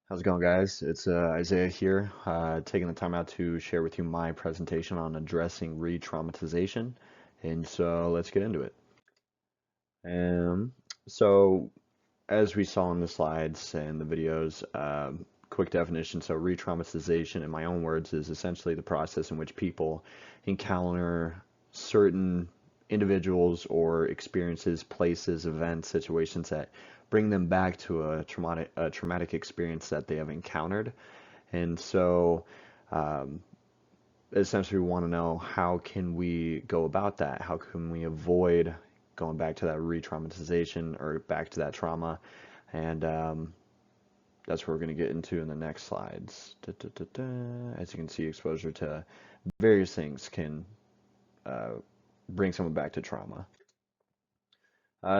How's it going, guys? It's Isaiah here, taking the time out to share with you my presentation on addressing re-traumatization. And so let's get into it. Um, so, as we saw in the slides and the videos, quick definition. So, re-traumatization, in my own words, is essentially the process in which people encounter certain individuals or experiences, places, events, situations that bring them back to a traumatic experience that they have encountered. And so, um, essentially, we want to know how can we go about that? How can we avoid going back to that re-traumatization or back to that trauma? And that's what we're going to get into in the next slides. Da, da, da, da. As you can see, exposure to various things can uh, bring someone back to trauma.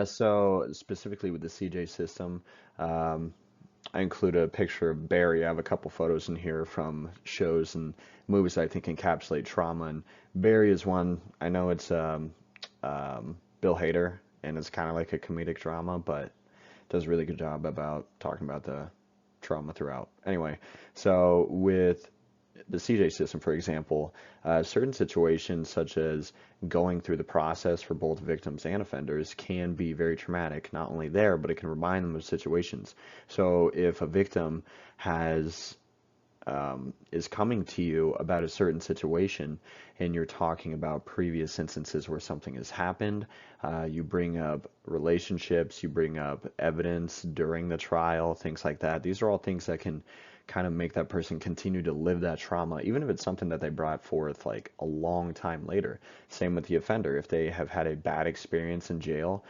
So specifically with the CJ system, um, I include a picture of Barry. I have a couple photos in here from shows and movies that I think encapsulate trauma. And Barry is one. I know it's Bill Hader, and it's kind of like a comedic drama, but does a really good job about talking about the trauma throughout. Anyway, so with the CJ system, for example, certain situations such as going through the process for both victims and offenders can be very traumatic, not only there, but it can remind them of situations. So if a victim has is coming to you about a certain situation and you're talking about previous instances where something has happened, you bring up relationships, you bring up evidence during the trial, things like that. These are all things that can kind of make that person continue to live that trauma, even if it's something that they brought forth like a long time later. Same with the offender. If they have had a bad experience in jail,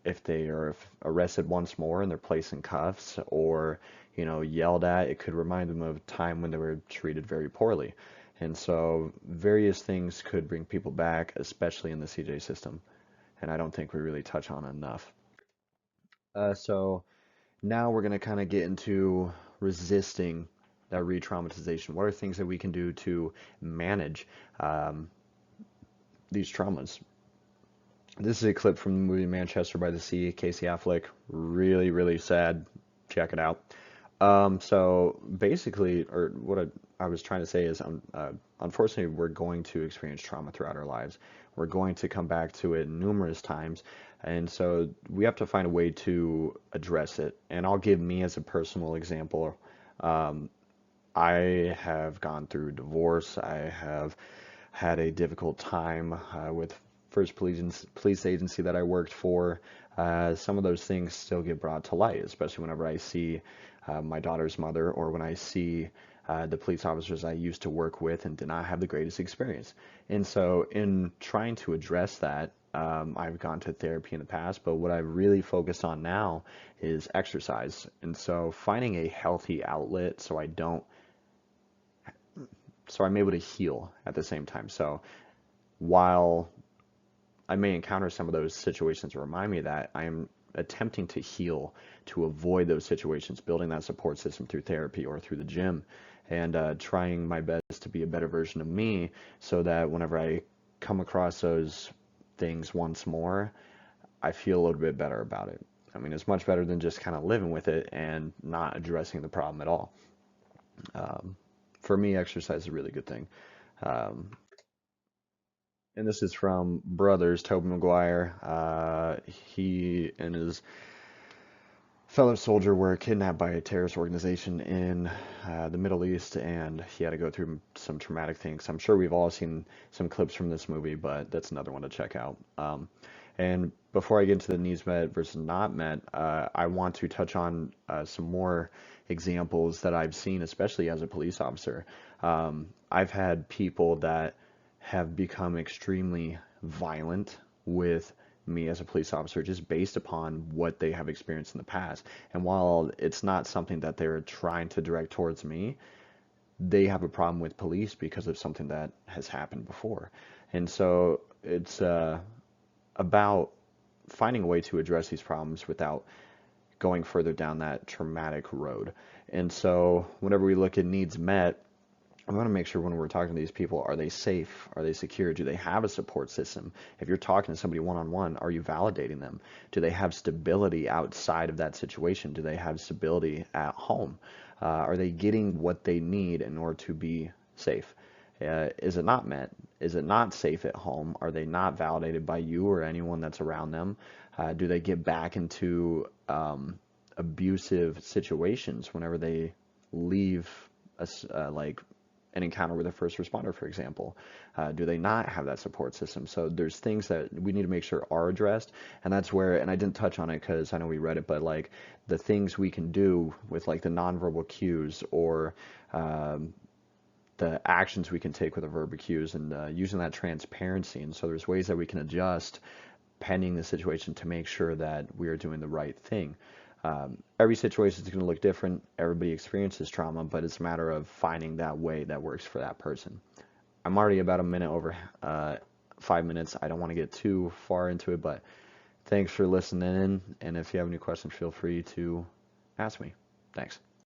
if they are arrested once more and they're placed in cuffs or yelled at, it could remind them of a time when they were treated very poorly. And so various things could bring people back, especially in the CJ system. And I don't think we really touch on it enough. So now we're going to kind of get into resisting that re-traumatization. What are things that we can do to manage um, these traumas? This is a clip from the movie Manchester by the Sea, Casey Affleck. Really, really sad. Check it out. So basically, or what I was trying to say is, unfortunately, we're going to experience trauma throughout our lives. We're going to come back to it numerous times, and so we have to find a way to address it. And I'll give me as a personal example. Um, I have gone through divorce. I have had a difficult time with first police agency that I worked for. Some of those things still get brought to light, especially whenever I see my daughter's mother or when I see the police officers I used to work with and did not have the greatest experience. And so, in trying to address that, I've gone to therapy in the past, but what I've really focused on now is exercise. And so, finding a healthy outlet so I'm able to heal at the same time. So, while I may encounter some of those situations that remind me of that, I am attempting to heal to avoid those situations, building that support system through therapy or through the gym, and trying my best to be a better version of me so that whenever I come across those things once more, I feel a little bit better about it. I mean, it's much better than just kind of living with it and not addressing the problem at all. Um, for me, exercise is a really good thing. Um, and this is from Brothers, Tobey Maguire. He and his fellow soldier were kidnapped by a terrorist organization in the Middle East, and he had to go through some traumatic things. I'm sure we've all seen some clips from this movie, but that's another one to check out. And before I get into the needs met versus not met, I want to touch on some more examples that I've seen, especially as a police officer. I've had people that have become extremely violent with me as a police officer just based upon what they have experienced in the past. And while it's not something that they're trying to direct towards me, they have a problem with police because of something that has happened before. And so it's about finding a way to address these problems without going further down that traumatic road. And so whenever we look at needs met, I want to make sure when we're talking to these people, are they safe? Are they secure? Do they have a support system? If you're talking to somebody one-on-one, are you validating them? Do they have stability outside of that situation? Do they have stability at home? Are they getting what they need in order to be safe? Is it not met? Is it not safe at home? Are they not validated by you or anyone that's around them? Do they get back into abusive situations whenever they leave like an encounter with a first responder, for example? Do they not have that support system? So there's things that we need to make sure are addressed, and that's where, and I didn't touch on it because I know we read it, but like the things we can do with like the nonverbal cues or the actions we can take with the verbal cues and using that transparency. And so there's ways that we can adjust pending the situation to make sure that we are doing the right thing. Every situation is going to look different. Everybody experiences trauma, but it's a matter of finding that way that works for that person. I'm already about a minute over 5 minutes. I don't want to get too far into it, but thanks for listening in. And if you have any questions, feel free to ask me. Thanks.